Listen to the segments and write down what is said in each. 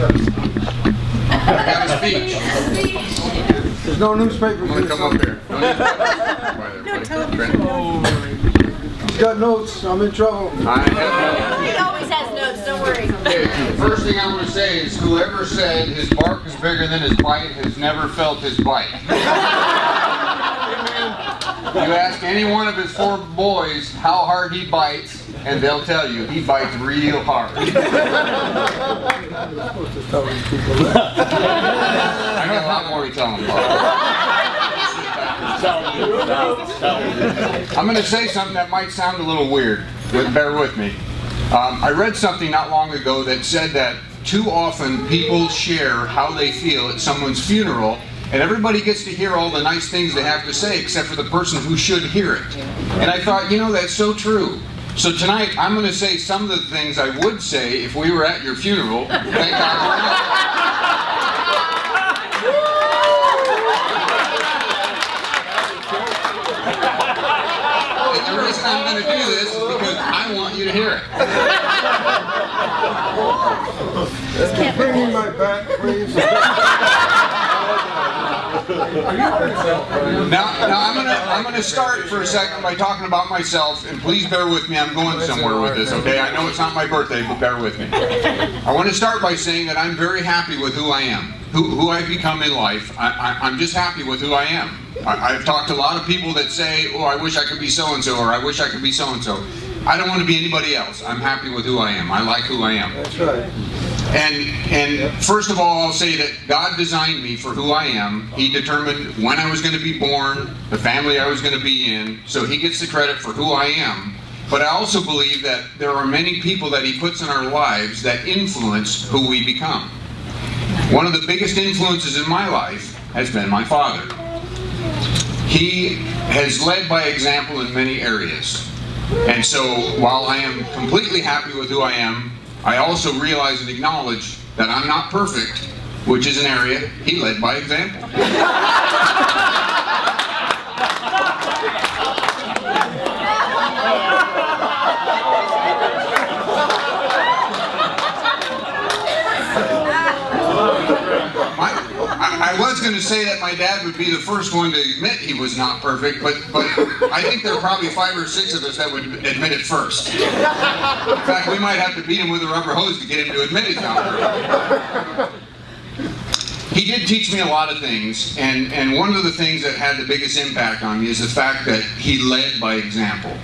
I got a speech. There's no newspaper. I'm going to come up here. No television. He's got notes. I'm in trouble. He always has notes, don't worry. Okay, the first thing I'm going to say is whoever said his bark is bigger than his bite has never felt his bite. You ask any one of his 4 boys how hard he bites, and they'll tell you he bites real hard. I got a lot more to tell him about. I'm going to say something that might sound a little weird, but bear with me. I read something not long ago that said that too often people share how they feel at someone's funeral, and everybody gets to hear all the nice things they have to say except for the person who should hear it. And I thought, you know, that's so true. So tonight I'm going to say some of the things I would say if we were at your funeral. Thank God we're not. And the reason I'm going to do this is because I want you to hear it. Bring me my bat, please. Now I'm gonna start for a second by talking about myself, and please bear with me. I'm going somewhere with this, okay? I know it's not my birthday, but bear with me. I want to start by saying that I'm very happy with who I am, who I've become in life. I'm just happy with who I am. I've talked to a lot of people that say, "Oh, I wish I could be so and so," or "I wish I could be so and so." I don't want to be anybody else. I'm happy with who I am. I like who I am. That's right. And first of all, I'll say that God designed me for who I am. He determined when I was going to be born, the family I was going to be in, so He gets the credit for who I am. But I also believe that there are many people that He puts in our lives that influence who we become. One of the biggest influences in my life has been my father. He has led by example in many areas. And so, while I am completely happy with who I am, I also realize and acknowledge that I'm not perfect, which is an area He led by example. I was going to say that my dad would be the first one to admit he was not perfect, but I think there are probably 5 or 6 of us that would admit it first. In fact, we might have to beat him with a rubber hose to get him to admit he's not perfect. He did teach me a lot of things, and one of the things that had the biggest impact on me is the fact that he led by example.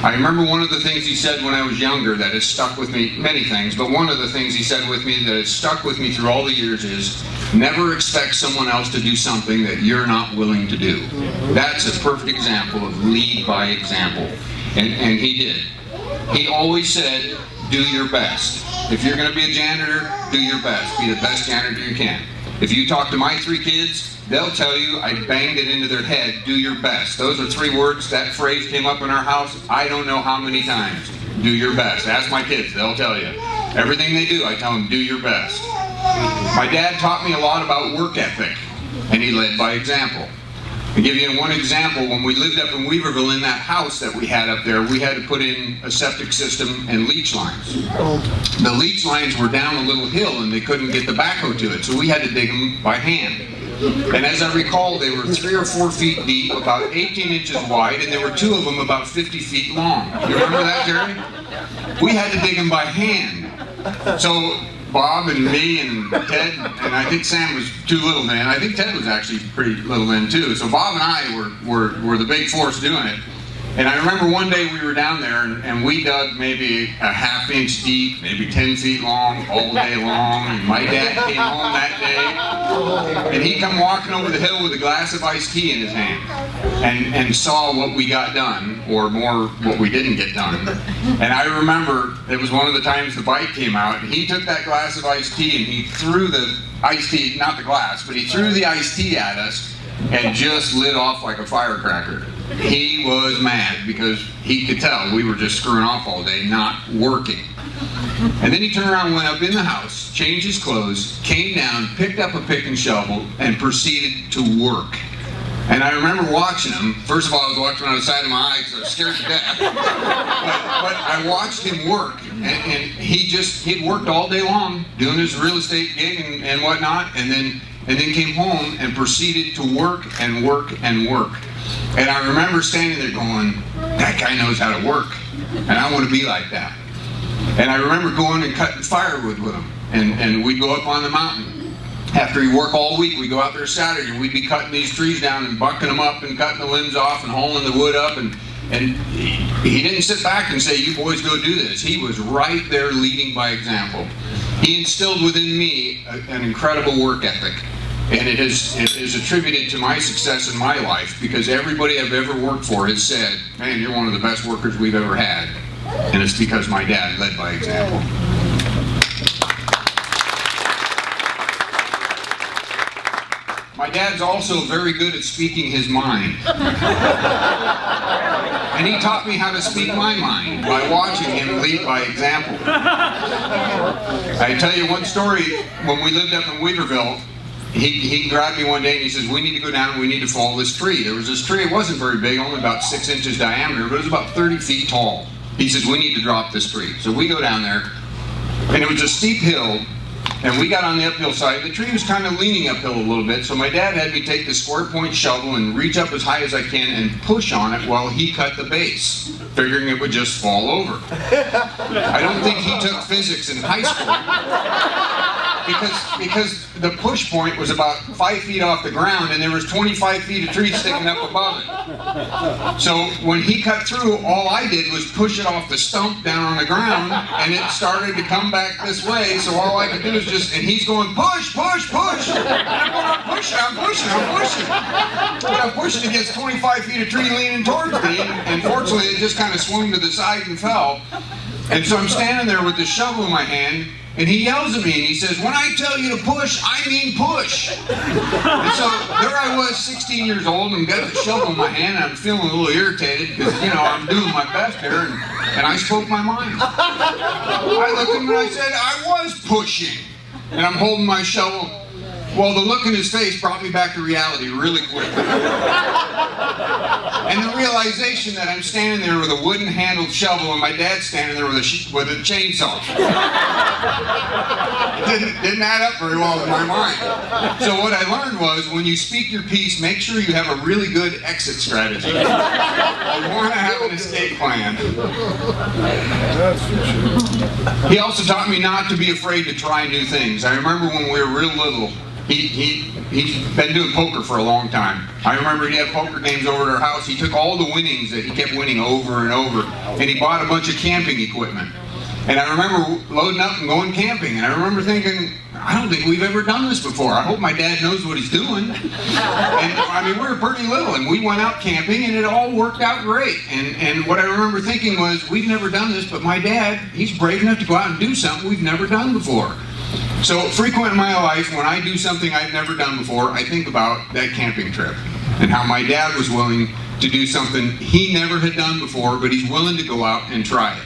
I remember one of the things he said when I was younger that has stuck with me, many things, but one of the things he said with me that has stuck with me through all the years is, never expect someone else to do something that you're not willing to do. That's a perfect example of lead by example. And he did. He always said, do your best. If you're going to be a janitor, do your best. Be the best janitor you can. If you talk to my 3 kids, they'll tell you I banged it into their head, do your best. Those are 3 words. That phrase came up in our house I don't know how many times. Do your best. Ask my kids, they'll tell you. Everything they do, I tell them, do your best. My dad taught me a lot about work ethic, and he led by example. To give you one example, when we lived up in Weaverville in that house that we had up there, we had to put in a septic system and leach lines. The leach lines were down a little hill and they couldn't get the backhoe to it, so we had to dig them by hand. And as I recall, they were 3 or 4 feet deep, about 18 inches wide, and there were 2 of them about 50 feet long. You remember that, Jerry? We had to dig them by hand. So Bob and me and Ted, and I think Sam was too little then. I think Ted was actually pretty little then too. So Bob and I were the big force doing it. And I remember one day we were down there and we dug maybe a ½ inch deep, maybe 10 feet long, all day long. And my dad came home that day and he come walking over the hill with a glass of iced tea in his hand and saw what we got done, or more what we didn't get done. And I remember it was one of the times the bike came out and he took that glass of iced tea and he threw the iced tea, not the glass, but he threw the iced tea at us and just lit off like a firecracker. He was mad because he could tell we were just screwing off all day, not working. And then he turned around, went up in the house, changed his clothes, came down, picked up a pick and shovel, and proceeded to work. And I remember watching him. First of all, I was watching on the side of my eye because I was scared to death. But I watched him work, and he'd worked all day long doing his real estate gig and whatnot, and then came home and proceeded to work and work and work. And I remember standing there going, that guy knows how to work, and I want to be like that. And I remember going and cutting firewood with him, and we'd go up on the mountain. After he'd work all week, we'd go out there Saturday, and we'd be cutting these trees down and bucking them up and cutting the limbs off and hauling the wood up. And he didn't sit back and say, you boys go do this. He was right there leading by example. He instilled within me an incredible work ethic. And it is attributed to my success in my life, because everybody I've ever worked for has said, man, you're one of the best workers we've ever had. And it's because my dad led by example. My dad's also very good at speaking his mind. And he taught me how to speak my mind by watching him lead by example. I tell you one story. When we lived up in Weaverville, he grabbed me one day and he says, we need to go down and we need to fall this tree. There was this tree, it wasn't very big, only about 6 inches diameter, but it was about 30 feet tall. He says, we need to drop this tree. So we go down there, and it was a steep hill, and we got on the uphill side. The tree was kind of leaning uphill a little bit, so my dad had me take the square point shovel and reach up as high as I can and push on it while he cut the base, figuring it would just fall over. I don't think he took physics in high school. Because the push point was about 5 feet off the ground, and there was 25 feet of tree sticking up above it. So when he cut through, all I did was push it off the stump down on the ground, and it started to come back this way. So all I could do is and he's going, push, push, push. And I'm going, I'm pushing. And I'm pushing against 25 feet of tree leaning towards me, and fortunately it just kind of swung to the side and fell. And so I'm standing there with the shovel in my hand, and he yells at me and he says, when I tell you to push, I mean push. And so there I was, 16 years old, and got the shovel in my hand, and I'm feeling a little irritated because, I'm doing my best here, and I spoke my mind. I looked at him and I said, I was pushing. And I'm holding my shovel. Well, the look in his face brought me back to reality really quickly. And the realization that I'm standing there with a wooden handled shovel and my dad's standing there with a chainsaw. It didn't add up very well in my mind. So what I learned was, when you speak your piece, make sure you have a really good exit strategy. You want to have an escape plan. He also taught me not to be afraid to try new things. I remember when we were real little, he's been doing poker for a long time. I remember he'd have poker games over at our house. He took all the winnings that he kept winning over and over, and he bought a bunch of camping equipment. And I remember loading up and going camping, and I remember thinking, I don't think we've ever done this before. I hope my dad knows what he's doing. And we were pretty little, and we went out camping, and it all worked out great. And what I remember thinking was, we've never done this, but my dad, he's brave enough to go out and do something we've never done before. So frequent in my life, when I do something I've never done before, I think about that camping trip and how my dad was willing to do something he never had done before, but he's willing to go out and try it.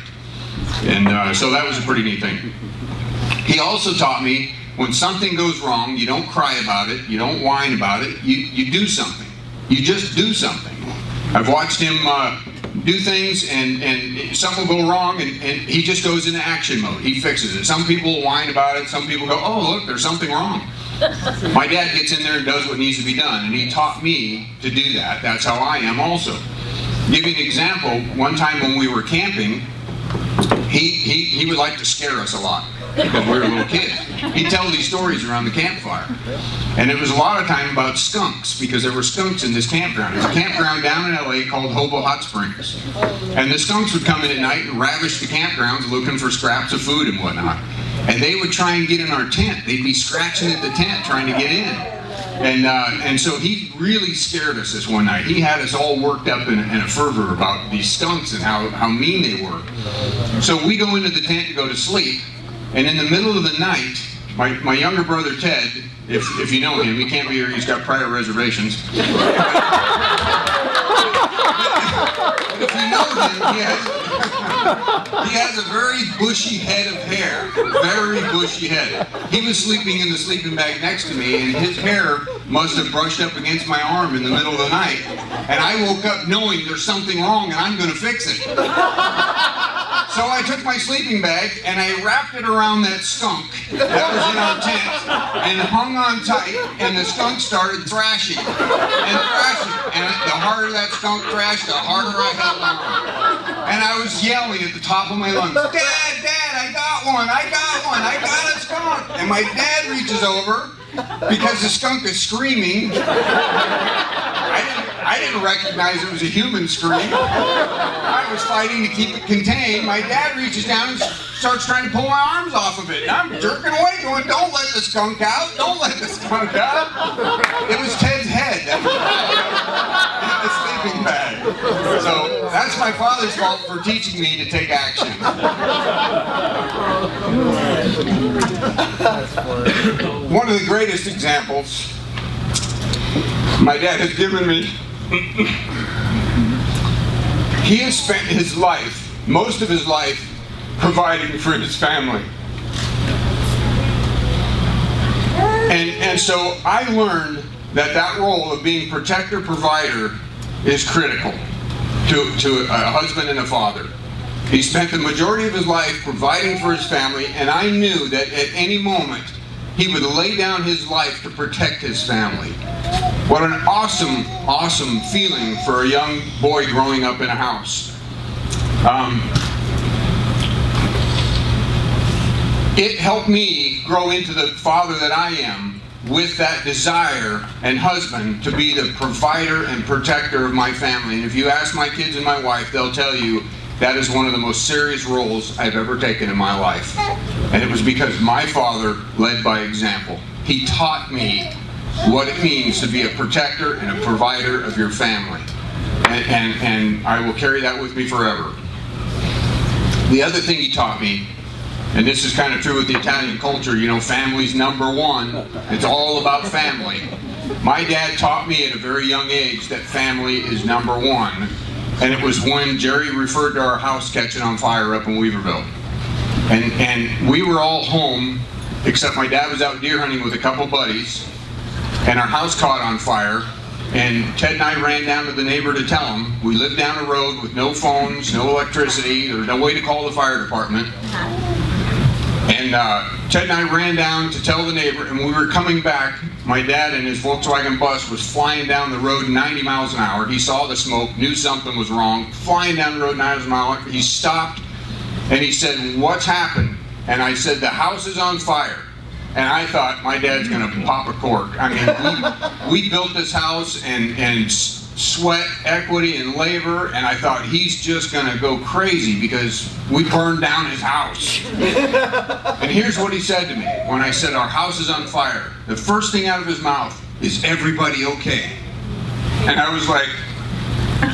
And so that was a pretty neat thing. He also taught me, when something goes wrong, you don't cry about it, you don't whine about it, you do something. You just do something. I've watched him do things, and something will go wrong, and he just goes into action mode. He fixes it. Some people whine about it. Some people go, oh, look, there's something wrong. My dad gets in there and does what needs to be done, and he taught me to do that. That's how I am also. Give you an example. One time when we were camping, he would like to scare us a lot because we were little kids. He'd tell these stories around the campfire. And it was a lot of time about skunks, because there were skunks in this campground. There's a campground down in LA called Hobo Hot Springs. And the skunks would come in at night and ravish the campgrounds looking for scraps of food and whatnot. And they would try and get in our tent. They'd be scratching at the tent trying to get in. And so he really scared us this one night. He had us all worked up in a fervor about these skunks and how mean they were. So we go into the tent to go to sleep, and in the middle of the night, my younger brother Ted, if you know him, he can't be here, he's got prior reservations. But if you know him, he has a very bushy head of hair. Very bushy head. He was sleeping in the sleeping bag next to me, and his hair must have brushed up against my arm in the middle of the night. And I woke up knowing there's something wrong and I'm going to fix it. So I took my sleeping bag and I wrapped it around that skunk that was in our tent and hung on tight, and the skunk started thrashing and thrashing. And the harder that skunk thrashed, the harder I held on. And I was yelling at the top of my lungs, "Dad, Dad, I got one, I got one, I got a skunk!" And my dad reaches over because the skunk is screaming. I didn't recognize it was a human scream. I was fighting to keep it contained. My dad reaches down and starts trying to pull my arms off of it. And I'm jerking away going, "Don't let the skunk out, don't let the skunk out." It was Ted's head that was in the sleeping bag. So that's my father's fault for teaching me to take action. One of the greatest examples my dad has given me, he has spent his life, most of his life, providing for his family. And so I learned that role of being protector, provider is critical to a husband and a father. He spent the majority of his life providing for his family, and I knew that at any moment he would lay down his life to protect his family. What an awesome, awesome feeling for a young boy growing up in a house. It helped me grow into the father that I am, with that desire and husband to be the provider and protector of my family. And if you ask my kids and my wife, they'll tell you that is one of the most serious roles I've ever taken in my life. And it was because my father led by example. He taught me what it means to be a protector and a provider of your family. And I will carry that with me forever. The other thing he taught me, and this is kind of true with the Italian culture, you know, family's number one. It's all about family. My dad taught me at a very young age that family is number one. And it was when Jerry referred to our house catching on fire up in Weaverville. And we were all home, except my dad was out deer hunting with a couple buddies, and our house caught on fire. And Ted and I ran down to the neighbor to tell him. We lived down a road with no phones, no electricity, there was no way to call the fire department. And Ted and I ran down to tell the neighbor, and when we were coming back, my dad in his Volkswagen bus was flying down the road 90 miles an hour. He saw the smoke, knew something was wrong, flying down the road 90 miles an hour. He stopped and he said, "What's happened?" And I said, "The house is on fire." And I thought my dad's going to pop a cork. I mean, we built this house and sweat, equity, and labor, and I thought he's just going to go crazy because we burned down his house. And here's what he said to me when I said our house is on fire. The first thing out of his mouth is, "Everybody okay?" And I was like,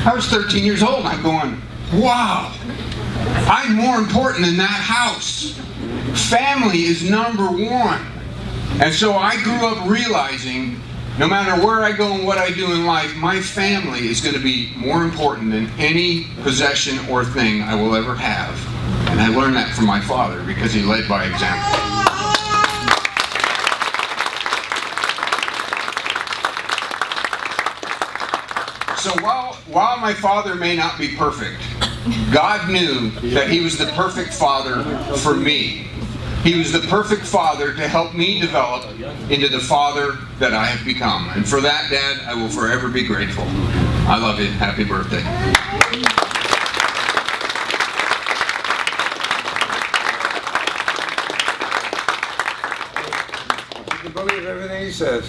I was 13 years old, and I'm going, wow, I'm more important than that house. Family is number one. And so I grew up realizing no matter where I go and what I do in life, my family is going to be more important than any possession or thing I will ever have. And I learned that from my father because he led by example. So while my father may not be perfect, God knew that he was the perfect father for me. He was the perfect father to help me develop into the father that I have become. And for that, Dad, I will forever be grateful. I love you. Happy birthday. I can believe everything he says.